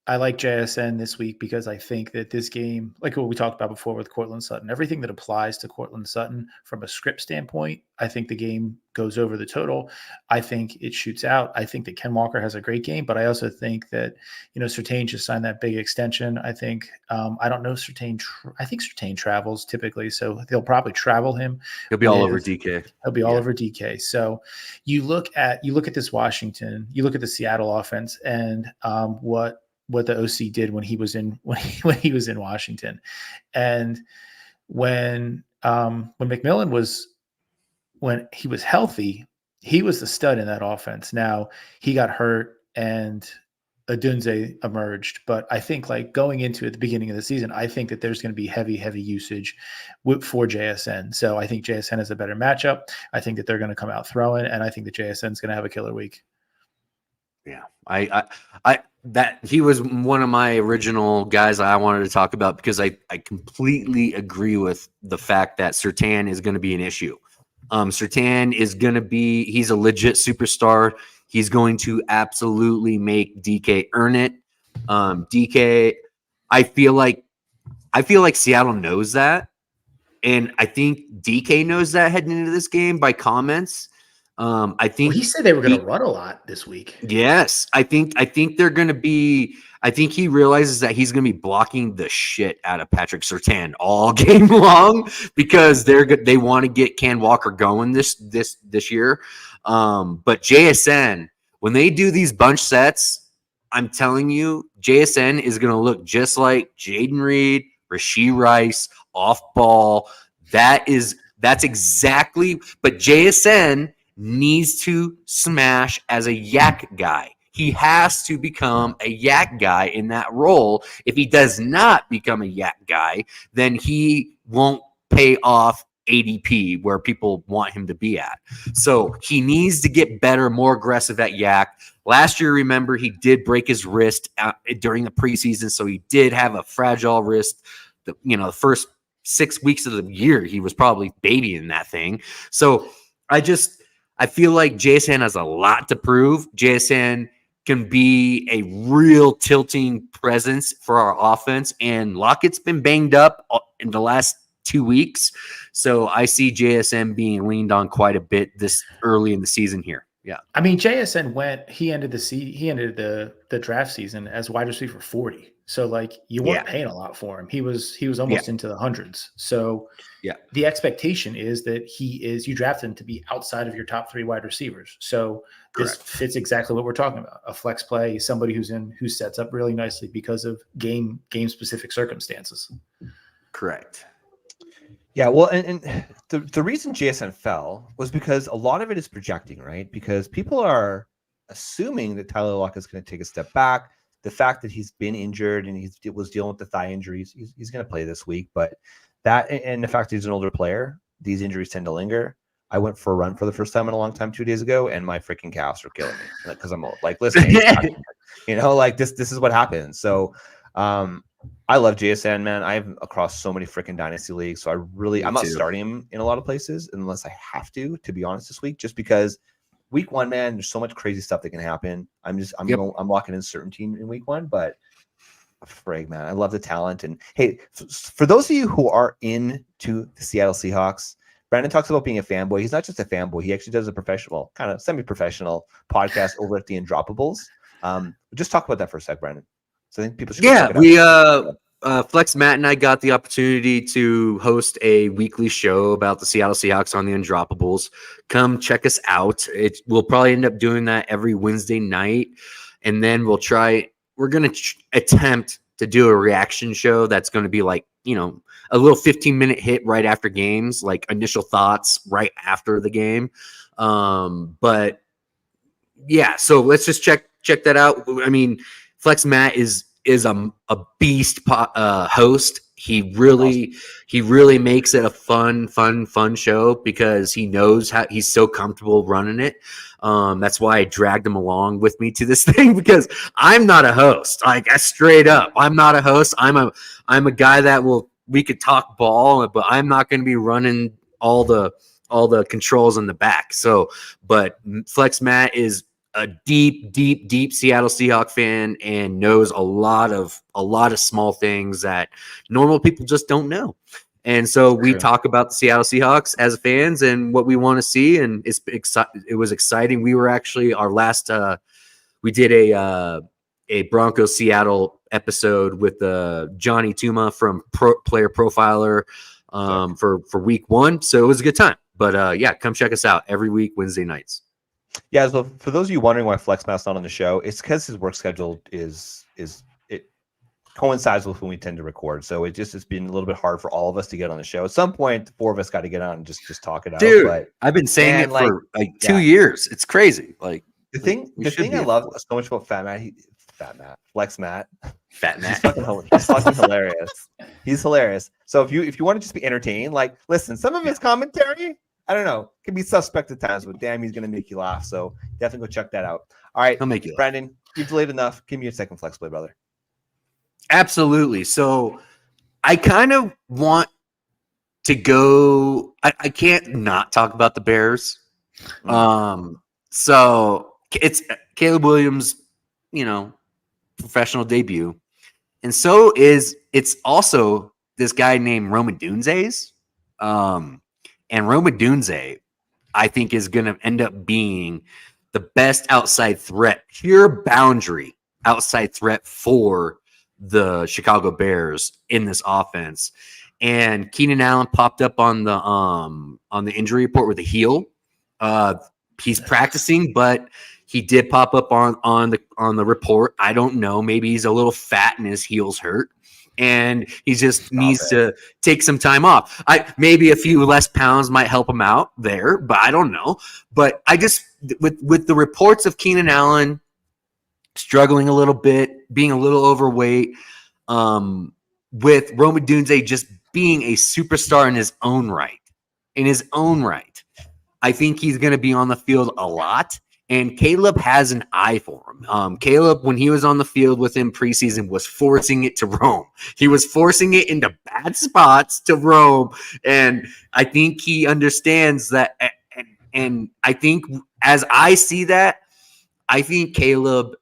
I like JSN this week because I think that this game, like what we talked about before with Cortland Sutton, everything that applies to Cortland Sutton from a script standpoint, I think the game goes over the total. I think it shoots out. I think that Ken Walker has a great game, but I also think that, Surtain just signed that big extension. I think, I don't know Surtain. I think Surtain travels typically, so they'll probably travel him. He'll be all over DK. He'll be all over DK. So you look at this Washington, you look at the Seattle offense, and what the OC did when he was in Washington, and when McMillan when he was healthy, he was the stud in that offense. Now he got hurt and Adunze emerged, but I think like going into at the beginning of the season, I think that there's going to be heavy usage for JSN. So I think JSN is a better matchup. I think that they're going to come out throwing, and I think that JSN is going to have a killer week. Yeah, that he was one of my original guys I wanted to talk about, because I completely agree with the fact that Surtain is going to be an issue. Surtain is going to be, he's a legit superstar. He's going to absolutely make DK earn it. DK, I feel like Seattle knows that, and I think DK knows that heading into this game by comments. I think he said they were going to run a lot this week. Yes, I think they're going to be. I think he realizes that he's going to be blocking the shit out of Patrick Surtain all game long, because they want to get Ken Walker going this year. But JSN, when they do these bunch sets, I'm telling you, JSN is going to look just like Jaden Reed, Rashee Rice, off ball. That's exactly. But JSN needs to smash as a yak guy. He has to become a yak guy in that role. If he does not become a yak guy, then he won't pay off ADP where people want him to be at. So he needs to get better, more aggressive at yak. Last year, remember, he did break his wrist during the preseason, so he did have a fragile wrist. The first 6 weeks of the year, he was probably babying that thing. So I feel like JSN has a lot to prove. JSN can be a real tilting presence for our offense, and Lockett's been banged up in the last 2 weeks. So I see JSN being leaned on quite a bit this early in the season here. Yeah. I mean, JSN he ended the draft season as wide receiver 40. So like you weren't paying a lot for him. He was almost into the hundreds. So the expectation is that you drafted him to be outside of your top 3 wide receivers. So this fits exactly what we're talking about. A flex play, somebody who sets up really nicely because of game specific circumstances. Correct. Yeah, well, and the reason JSN fell was because a lot of it is projecting, right? Because people are assuming that Tyler Lockett is going to take a step back. The fact that he's been injured and he was dealing with the thigh injuries, he's going to play this week. But that and the fact that he's an older player, these injuries tend to linger. I went for a run for the first time in a long time 2 days ago, and my freaking calves are killing me because I'm old. Like, listen, like this is what happens. So, I love JSN, man. I'm across so many freaking dynasty leagues, so I'm not starting him in a lot of places unless I have to be honest, this week, just because week 1, man, there's so much crazy stuff that can happen. I'm locking in certainty in week 1, but frig, man, I love the talent. And hey, for those of you who are into the Seattle Seahawks, Brandon talks about being a fanboy. He's not just a fanboy. He actually does a professional, kind of semi-professional podcast over at the Undroppables. Just talk about that for a sec, Brandon. So I think people should check it out. Flex Matt and I got the opportunity to host a weekly show about the Seattle Seahawks on the Undroppables. Come check us out. We'll probably end up doing that every Wednesday night, and then we're going to attempt to do a reaction show that's going to be like, a little 15-minute hit right after games, like initial thoughts right after the game. But yeah, so let's just check that out. I mean, Flex Matt is a beast host. He really makes it a fun show because he knows how he's so comfortable running it. That's why I dragged him along with me to this thing, because I'm not a host. Like, straight up, I'm not a host. I'm a guy that we could talk ball, but I'm not going to be running all the controls in the back. So, but Flex Matt is a deep Seattle Seahawks fan and knows a lot of small things that normal people just don't know. And so we talk about the Seattle Seahawks as fans and what we want to see. And it was exciting. We were actually our last, we did a Broncos Seattle episode with Johnny Tuma from Player Profiler for week 1. So it was a good time. But yeah, come check us out every week, Wednesday nights. Yeah, so for those of you wondering why Flex Matt's not on the show, it's because his work schedule it coincides with when we tend to record. So it's been a little bit hard for all of us to get on the show. At some point, the 4 of us got to get on and just talk it out. Dude, but, I've been saying it for 2 years. It's crazy. Like the thing I love so much about Flex Matt. Fat Matt. He's fucking hilarious. He's hilarious. So if you want to just be entertained, like, listen, some of his commentary, I don't know, can be suspect at times, but damn, he's going to make you laugh. So definitely go check that out. All right. I'll make you laugh. Brandon, you've delayed enough. Give me your second flex play, brother. Absolutely. So I kind of want to go, I can't not talk about the Bears. So it's Caleb Williams, professional debut. And so it's also this guy named Roma Dunze's. And Roma Dunze, I think, is going to end up being the best outside threat, pure boundary outside threat for the Chicago Bears in this offense. And Keenan Allen popped up on the injury report with a heel. He's practicing, but he did pop up on the report. I don't know. Maybe he's a little fat and his heel's hurt, and he just needs to take some time off. Maybe a few less pounds might help him out there, but I don't know. But I just with the reports of Keenan Allen struggling a little bit, being a little overweight, with Roma Dunze just being a superstar in his own right. I think he's going to be on the field a lot. And Caleb has an eye for him. Caleb, when he was on the field with him preseason, was forcing it to roam. He was forcing it into bad spots to roam. And I think he understands that. And I think as I see that, I think Caleb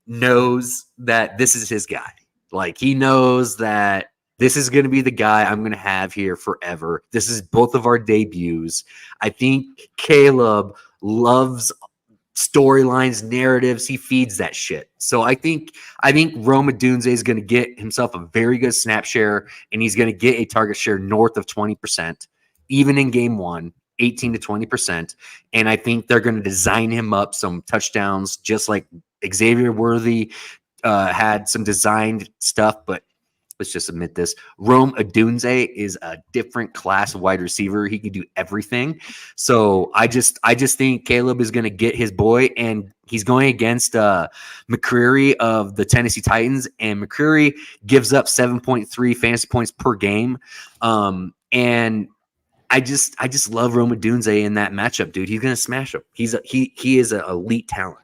knows that this is his guy. Like, he knows that this is going to be the guy I'm going to have here forever. This is both of our debuts. I think Caleb loves storylines, narratives. He feeds that shit. So I think Rome Odunze is going to get himself a very good snap share, and he's going to get a target share north of 20%, even in game one, 18 to 20%. And I think they're going to design him up some touchdowns, just like Xavier Worthy had some designed stuff, but let's just admit this. Rome Odunze is a different class of wide receiver. He can do everything. So I just think Caleb is going to get his boy, and he's going against McCreary of the Tennessee Titans, and McCreary gives up 7.3 fantasy points per game. And I just love Rome Odunze in that matchup, dude. He's going to smash him. He is an elite talent.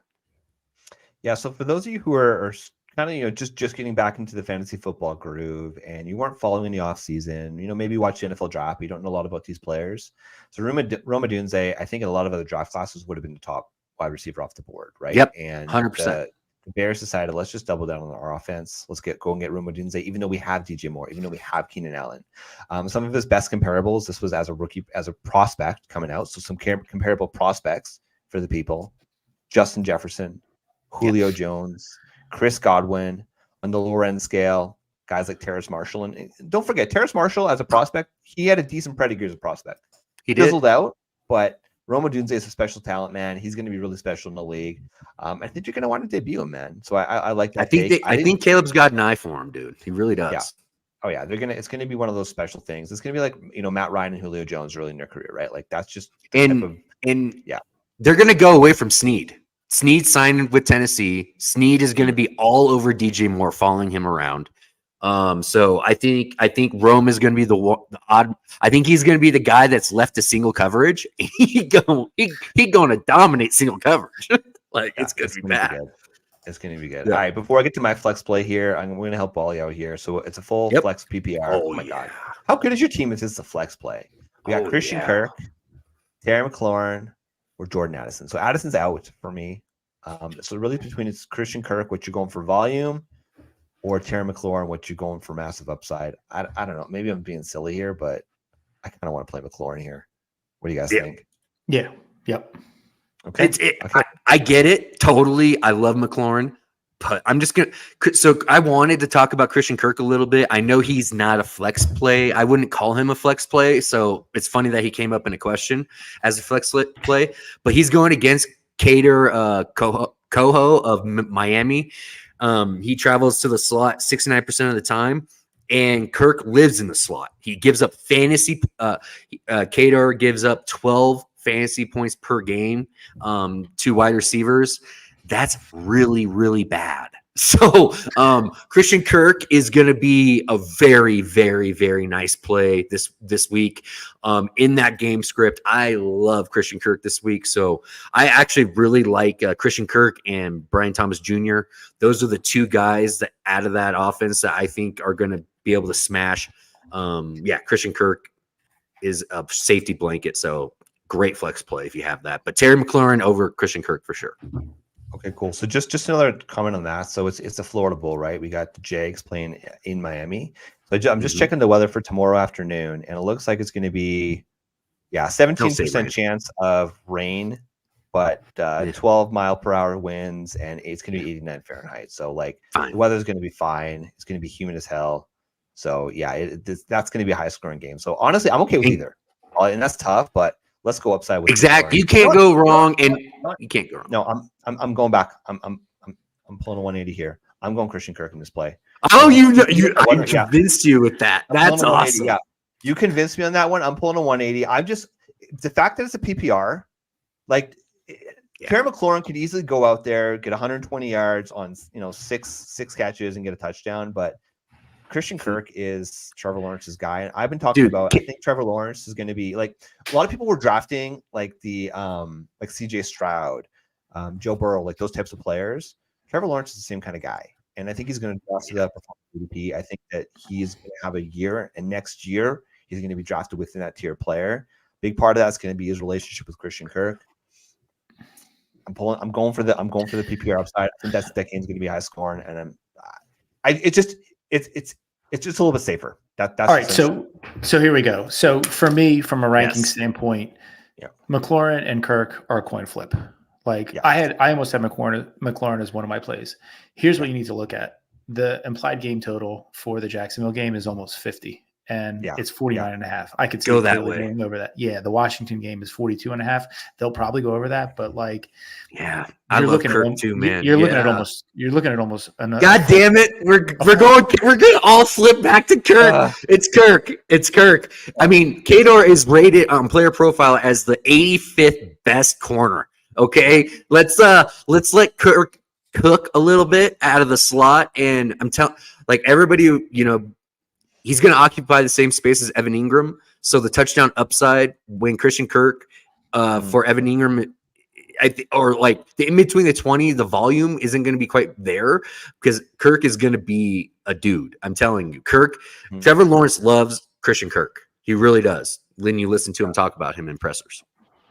Yeah. So for those of you who are kind of, just getting back into the fantasy football groove, and you weren't following the off season, maybe watch the NFL draft, but you don't know a lot about these players. So Rome Odunze, I think in a lot of other draft classes would have been the top wide receiver off the board, right? Yep. And 100%. The Bears decided, let's just double down on our offense. Let's go and get Rome Odunze, even though we have DJ Moore, even though we have Keenan Allen. Some of his best comparables, this was as a rookie, as a prospect coming out. So some comparable prospects for the people: Justin Jefferson, Julio Jones, Chris Godwin. On the lower end scale, guys like Terrace Marshall. And don't forget, Terrace Marshall as a prospect, he had a decent pedigree as a prospect. He fizzled out, but Rome Odunze is a special talent, man. He's going to be really special in the league. I think you're going to want to debut him, man. So I like that. I think Caleb's got an eye for him, dude. He really does. Yeah. Oh yeah, it's going to be one of those special things. It's going to be like, Matt Ryan and Julio Jones early in their career, right? Like, that's just they're going to go away from Snead. Snead signed with Tennessee. Snead is going to be all over DJ Moore, following him around. So I think Rome is going to be the odd. I think he's going to be the guy that's left to single coverage. He going to dominate single coverage. It's going to be bad. It's going to be good. Yeah. All right, before I get to my flex play here, I'm going to help all you out here. So it's a full flex PPR. Oh my God, how good is your team if it's a flex play? We got Christian Kirk, Terry McLaurin, or Jordan Addison. So Addison's out for me. So really between it's Christian Kirk, what you're going for volume, or Terry McLaurin, what you're going for massive upside. I don't know. Maybe I'm being silly here, but I kind of want to play McLaurin here. What do you guys think? Yeah. Yep. Okay. I get it totally. I love McLaurin, but I'm just gonna. So I wanted to talk about Christian Kirk a little bit. I know he's not a flex play. I wouldn't call him a flex play. So it's funny that he came up in a question as a flex play. But he's going against Cater Coho of Miami. He travels to the slot 69% of the time, and Kirk lives in the slot. He gives up fantasy. Cater gives up 12 fantasy points per game to wide receivers. That's really, really bad. So Christian Kirk is going to be a very, very, very nice play this week. In that game script, I love Christian Kirk this week. So I actually really like Christian Kirk and Brian Thomas Jr. Those are the two guys that out of that offense that I think are going to be able to smash. Christian Kirk is a safety blanket. So great flex play if you have that. But Terry McLaurin over Christian Kirk for sure. Okay, cool. So just another comment on that. So it's the Florida Bowl, right? We got the Jags playing in Miami. So I'm just checking the weather for tomorrow afternoon, and it looks like it's going to be 17% chance of rain, but 12 mile per hour winds, and it's going to be 89 Fahrenheit. So the weather's going to be fine. It's going to be humid as hell. So that's going to be a high scoring game. So honestly, I'm okay with either, and that's tough, but let's go upside with exactly. You can't go wrong, and you can't go wrong. No, I'm going back. I'm pulling a 180 here. I'm going Christian Kirk in this play. Oh, I convinced you with that. That's awesome. Yeah, you convinced me on that one. I'm pulling a 180. I'm just the fact that it's a PPR, Terry McLaurin could easily go out there, get 120 yards on six catches and get a touchdown, but Christian Kirk is Trevor Lawrence's guy, and I've been talking about. I think Trevor Lawrence is going to be like a lot of people were drafting like the like CJ Stroud, Joe Burrow, like those types of players. Trevor Lawrence is the same kind of guy, and I think he's going to draft to that performance ADP. I think that he's going to have a year, and next year he's going to be drafted within that tier player. Big part of that's going to be his relationship with Christian Kirk. I'm going for the PPR upside. I think that game's going to be high scoring, and it's just a little bit safer. That's all right. So here we go. So for me, from a ranking standpoint, McLaurin and Kirk are a coin flip. Like I almost had McLaurin as one of my plays. Here's what you need to look at: the implied game total for the Jacksonville game is almost 50. And it's 49.5. I could see go that way going over that. Yeah, the Washington game is 42.5. They'll probably go over that, but like, I love Kirk too, man. You're looking at almost another. God damn it, we're gonna all flip back to Kirk. It's Kirk. I mean, Kador is rated on Player Profile as the 85th best corner. Okay, let's let Kirk cook a little bit out of the slot, and I'm telling like everybody, he's going to occupy the same space as Evan Ingram. So the touchdown upside when Christian Kirk for Evan Ingram, or like in between the 20, the volume isn't going to be quite there because Kirk is going to be a dude. I'm telling you, Trevor Lawrence loves Christian Kirk. He really does. When you listen to him talk about him in pressers.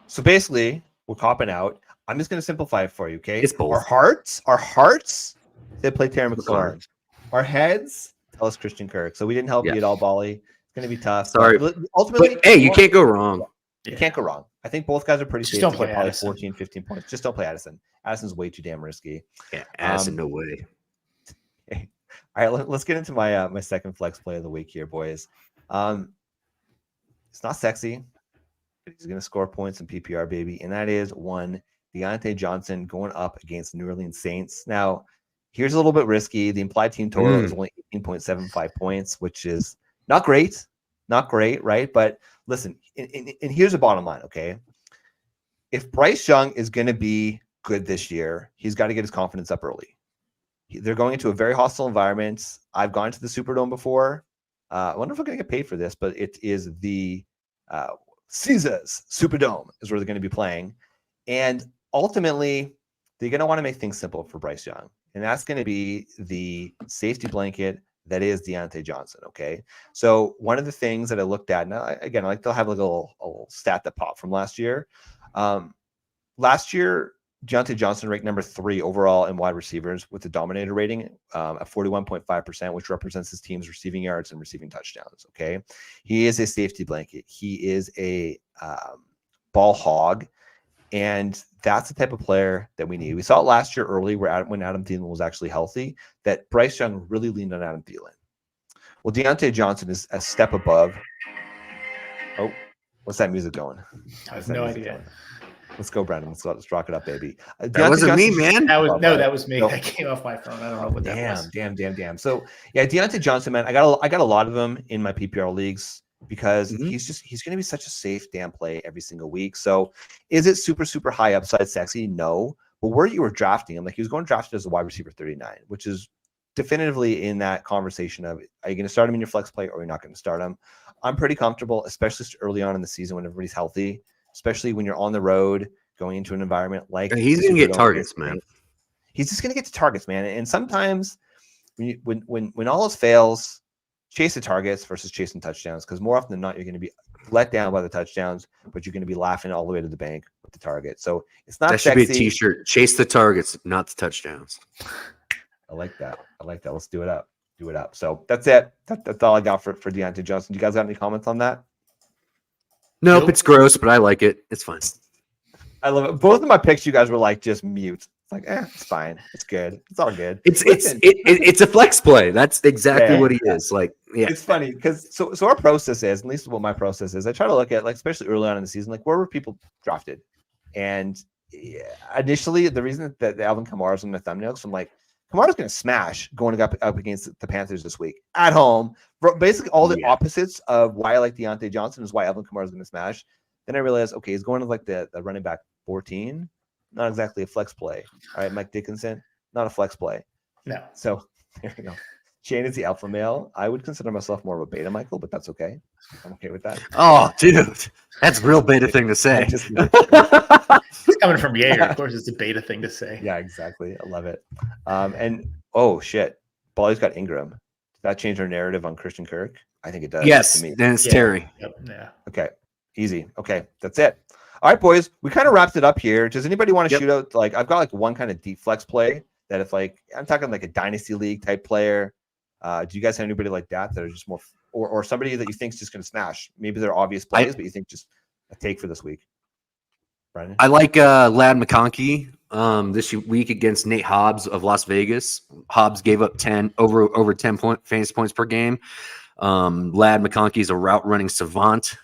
So basically, we're copping out. I'm just going to simplify it for you. Okay. It's both. Our hearts, they play Terry McLaurin. Our heads, tell us Christian Kirk. So we didn't help you at all, Bolly. It's going to be tough. Sorry. But ultimately, hey, you can't go wrong. You can't go wrong. I think both guys are pretty safe. Don't play probably Addison. 14, 15 points. Just don't play Addison. Addison's way too damn risky. Yeah, Addison, no way. Okay. All right, let's get into my my second flex play of the week here, boys. It's not sexy, but he's going to score points in PPR, baby, and that is one Deontay Johnson going up against New Orleans Saints. Now, here's a little bit risky. The implied team total is only 18.75 points, which is not great, right? But listen, and here's the bottom line, okay? If Bryce Young is going to be good this year, he's got to get his confidence up early. They're going into a very hostile environment. I've gone to the Superdome before. I wonder if I'm going to get paid for this, but it is the Caesars Superdome is where they're going to be playing. And ultimately, they're going to want to make things simple for Bryce Young. And that's going to be the safety blanket that is Deontay Johnson, okay? So one of the things that I looked at, now again, I like to have like a little stat that popped from last year. Last year, Deontay Johnson ranked number 3 overall in wide receivers with the dominator rating at 41.5%, which represents his team's receiving yards and receiving touchdowns, okay? He is a safety blanket. He is a ball hog. And that's the type of player that we need. We saw it last year early when Adam Thielen was actually healthy, that Bryce Young really leaned on Adam Thielen. Well, Deontay Johnson is a step above. Oh, what's that music going? I have no idea. Going? Let's go, Brandon. Let's rock it up, baby. That wasn't me, man. That was me. That came off my phone. I don't know what that was. Damn. So yeah, Deontay Johnson, man, I got a lot of them in my PPR leagues, because he's going to be such a safe damn play every single week. So is it super, super high upside sexy? No. But where you were drafting him, like he was going drafted as a wide receiver 39, which is definitively in that conversation of, are you going to start him in your flex play or you're not going to start him? I'm pretty comfortable, especially early on in the season when everybody's healthy, especially when you're on the road going into an environment like he's going to get targets, man. He's just going to get to targets, man. And sometimes when all else fails, chase the targets versus chasing touchdowns, because more often than not, you're going to be let down by the touchdowns, but you're going to be laughing all the way to the bank with the target. So it's not that should sexy. Be a t-shirt. Chase the targets, not the touchdowns. I like that. Let's do it up. So that's it. That's all I got for Deontay Johnson. Do you guys got any comments on that? Nope, it's gross, but I like it. It's fine. I love it. Both of my picks, you guys were like, just mute. It's like, it's fine. It's good. It's all good. It's a flex play. That's exactly what he is. Like, yeah. It's funny because so our process is, at least what my process is, I try to look at, like, especially early on in the season, like, where were people drafted? And initially, the reason that the Alvin Kamara's on the thumbnails, I'm like, Kamara's going to smash going up against the Panthers this week at home. Basically, all the opposites of why I like Deontay Johnson is why Alvin Kamara's going to smash. Then I realized, okay, he's going to like the running back 14, not exactly a flex play. All right, Mike Dickinson, not a flex play. No. So there you go. Shane is the alpha male. I would consider myself more of a beta, Michael, but that's okay. I'm okay with that. Oh, dude, that's a real beta thing to say. It's coming from Jaeger. Of course, it's a beta thing to say. Yeah, exactly. I love it. And oh shit, Bolly's got Ingram. Does that change our narrative on Christian Kirk? I think it does. Yes, to me. then it's Terry. Yep. Yeah. Okay, easy. Okay, that's it. All right, boys, we kind of wrapped it up here. Does anybody want to shoot out? Like, I've got like one kind of deep flex play that if like I'm talking like a dynasty league type player. Do you guys have anybody like that are just more, or somebody that you think is just going to smash? Maybe they're obvious plays, but you think just a take for this week. Brandon? I like Lad McConkey this week against Nate Hobbs of Las Vegas. Hobbs gave up over 10 fantasy points per game. Lad McConkey is a route running savant.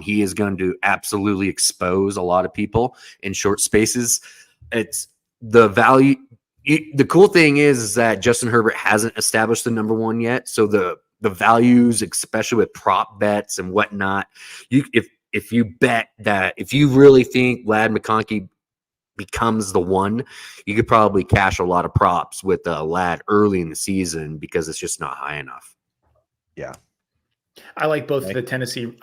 He is going to absolutely expose a lot of people in short spaces. It's the value. The cool thing is that Justin Herbert hasn't established the number one yet. So the values, especially with prop bets and whatnot, if you bet that, if you really think Lad McConkey becomes the one, you could probably cash a lot of props with Lad early in the season because it's just not high enough. Yeah. I like both the Tennessee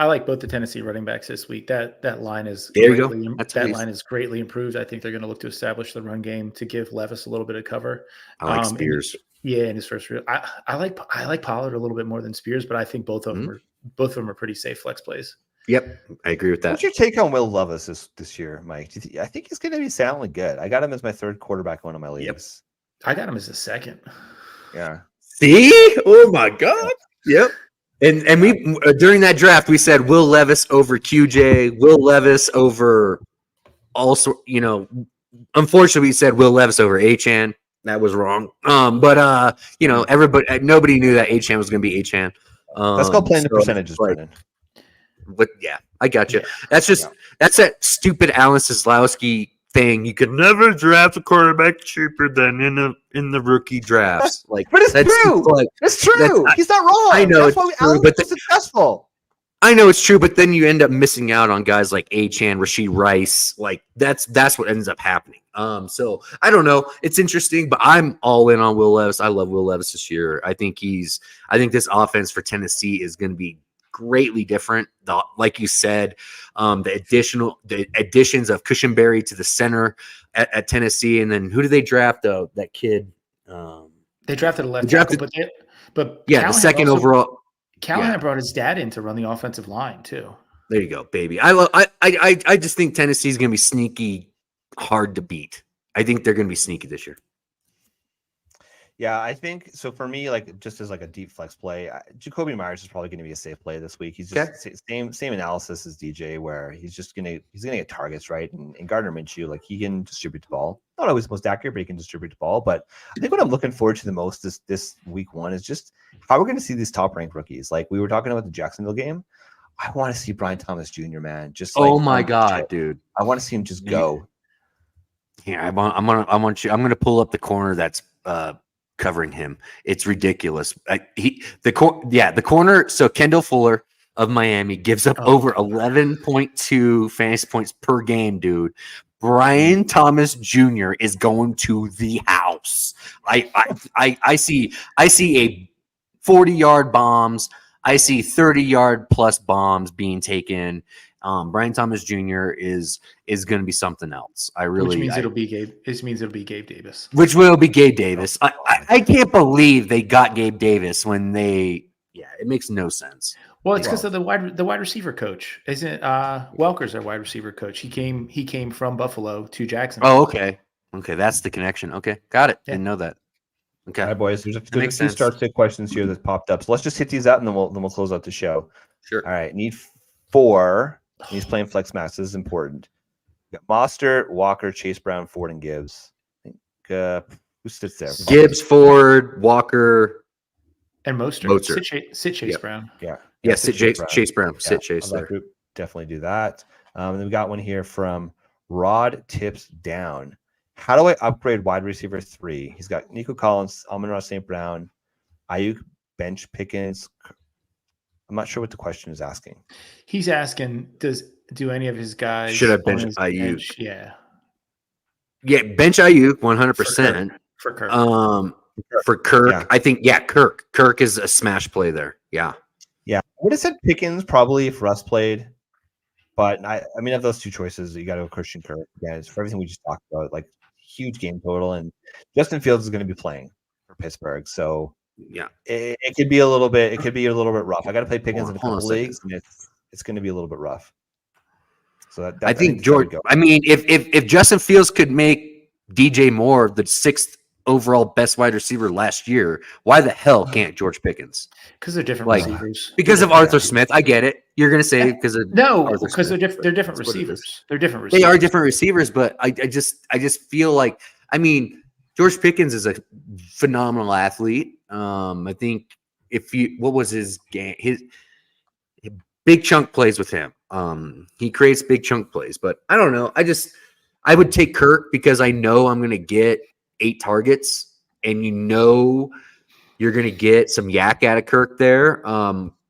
running backs this week. That line is line is greatly improved. I think they're going to look to establish the run game to give Levis a little bit of cover. I like Spears. In his first real. I like Pollard a little bit more than Spears, but I think both of them are pretty safe flex plays. Yep, I agree with that. What's your take on Will Levis this year, Mike? I think he's going to be soundly good. I got him as my third quarterback in one of my leagues. I got him as the second. Yeah. See? Oh my God. Yep. And we during that draft we said Will Levis over QJ, Will Levis over also, unfortunately we said Will Levis over Achane. That was wrong. But nobody knew that Achane was going to be Achane. Let's go playing the percentages, Brendan. But yeah, I got you. That's that stupid Alan Seslowski thing. You could never draft a quarterback cheaper than in the rookie drafts. Like, but it's true. It's true. He's not wrong. I know that's why Alan was successful. I know it's true, but then you end up missing out on guys like Achane, Rashee Rice. Like that's what ends up happening. So I don't know. It's interesting, but I'm all in on Will Levis. I love Will Levis this year. I think this offense for Tennessee is going to be greatly different. Like you said, the additions of Cushenberry to the center at Tennessee, and then who did they draft? That kid. They drafted a left tackle, but yeah, the second overall. Callahan brought his dad in to run the offensive line too. There you go, baby. I just think Tennessee's going to be sneaky, hard to beat. I think they're going to be sneaky this year. Yeah, I think so. For me, like just as like a deep flex play, Jacoby Myers is probably going to be a safe play this week. He's just same analysis as DJ, where he's gonna get targets, right? And Gardner Minshew, like he can distribute the ball. Not always the most accurate, but he can distribute the ball. But I think what I'm looking forward to the most this week one is just how we're going to see these top ranked rookies. Like we were talking about the Jacksonville game. I want to see Brian Thomas Jr. Man, just like, oh my God, dude! I want to see him just go. Yeah, I'm gonna pull up the corner that's covering him. It's ridiculous. The corner. So Kendall Fuller of Miami gives up over 11.2 fantasy points per game, dude. Brian Thomas Jr. is going to the house. I see a 40-yard bombs. I see 30-yard plus bombs being taken. Brian Thomas Jr. is going to be something else. Which means it'll be Gabe Davis. Which will be Gabe Davis. I can't believe they got Gabe Davis when it makes no sense. Well, it's because of the wide receiver coach. Isn't Welker's our wide receiver coach? He came from Buffalo to Jacksonville. Oh, okay, that's the connection. Okay, got it. Didn't know that. Okay, all right, boys. There's a few start sit questions here that popped up. So let's just hit these out, and then we'll close out the show. Sure. All right. Need 4. He's playing flex max. This is important. We got Mostert, Walker, Chase Brown, Ford, and Gibbs. I think who sits there? Gibbs, Ford, Walker, and Mostert. Sit Chase Brown. Yeah. Sit Chase Brown. Sit Chase there. Group, definitely do that. And then we got one here from Rod Tips Down. How do I upgrade wide receiver 3? He's got Nico Collins, Amon-Ra St. Brown, Ayuk, bench Pickens. I'm not sure what the question is asking. He's asking, do any of his guys should have bench Ayuk? Yeah, bench Ayuk 100%. For Kirk. For Kirk, I think Kirk is a smash play there. Yeah. I would have said Pickens probably if Russ played, but I mean, of those two choices, you got to go Christian Kirk. Guys, for everything we just talked about, like huge game total, and Justin Fields is going to be playing for Pittsburgh, so it could be a little bit. It could be a little bit rough. I got to play Pickens in a couple leagues, and it's going to be a little bit rough. So I think George. I mean, if Justin Fields could make DJ Moore the 6th overall best wide receiver last year, why the hell can't George Pickens? Because they're different receivers. Because of Arthur Smith, I get it. You're going to say because of because they're different receivers. They're different receivers. They are different receivers, but I just feel like, I mean, George Pickens is a phenomenal athlete. I think what was his game? His big chunk plays with him. He creates big chunk plays, but I don't know. I would take Kirk because I know I'm going to get 8 targets, and you're going to get some yak out of Kirk there.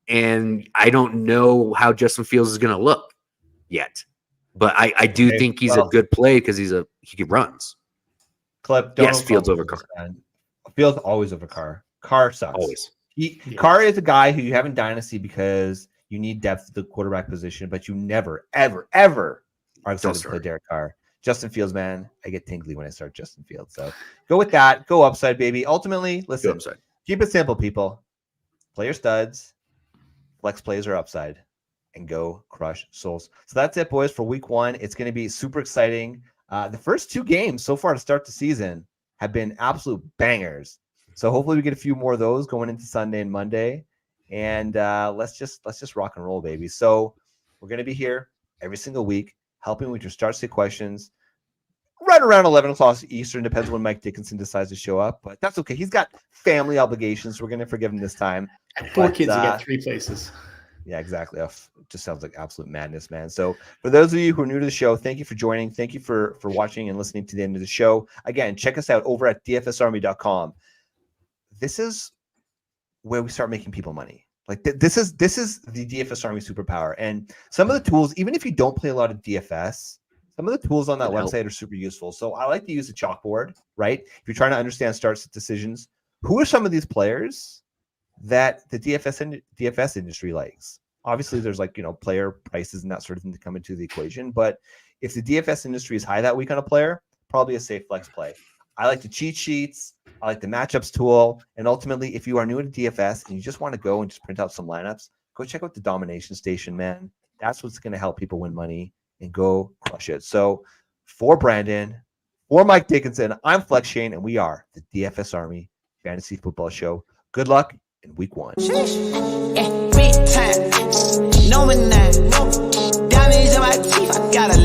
And I don't know how Justin Fields is going to look yet, but I do think he's a good play because he runs. Fields over Carr. Fields always over Carr. Carr sucks. Always. Carr is a guy who you have in dynasty because you need depth at the quarterback position, but you never, ever, ever are excited to play Derek Carr. Justin Fields, man, I get tingly when I start Justin Fields. So go with that. Go upside, baby. Ultimately, listen, keep it simple, people. Play your studs, flex plays are upside, and go crush souls. So that's it, boys, for week 1. It's going to be super exciting. The first 2 games so far to start the season have been absolute bangers. So hopefully we get a few more of those going into Sunday and Monday. And let's just rock and roll, baby. So we're going to be here every single week helping with your start state questions right around 11 o'clock Eastern. Depends when Mike Dickinson decides to show up, but that's okay. He's got family obligations. So we're going to forgive him this time. 4 kids, you get 3 places. Yeah, exactly. It just sounds like absolute madness, man. So for those of you who are new to the show, thank you for joining. Thank you for watching and listening to the end of the show. Again, check us out over at dfsarmy.com. This is where we start making people money. Like this is the DFS Army superpower. And some of the tools, even if you don't play a lot of DFS, some of the tools on that website are super useful. So I like to use a chalkboard, right? If you're trying to understand starts decisions, who are some of these players that the DFS industry likes? Obviously, there's player prices and that sort of thing to come into the equation. But if the DFS industry is high that week on a player, probably a safe flex play. I like the cheat sheets. I like the matchups tool. And ultimately, if you are new to DFS and you just want to go and just print out some lineups, go check out the Domination Station, man. That's what's going to help people win money and go crush it. So for Brandon, for Mike Dickinson, I'm Flex Shane, and we are the DFS Army Fantasy Football Show. Good luck in week 1. Every time, knowing that, diamonds in my teeth, I gotta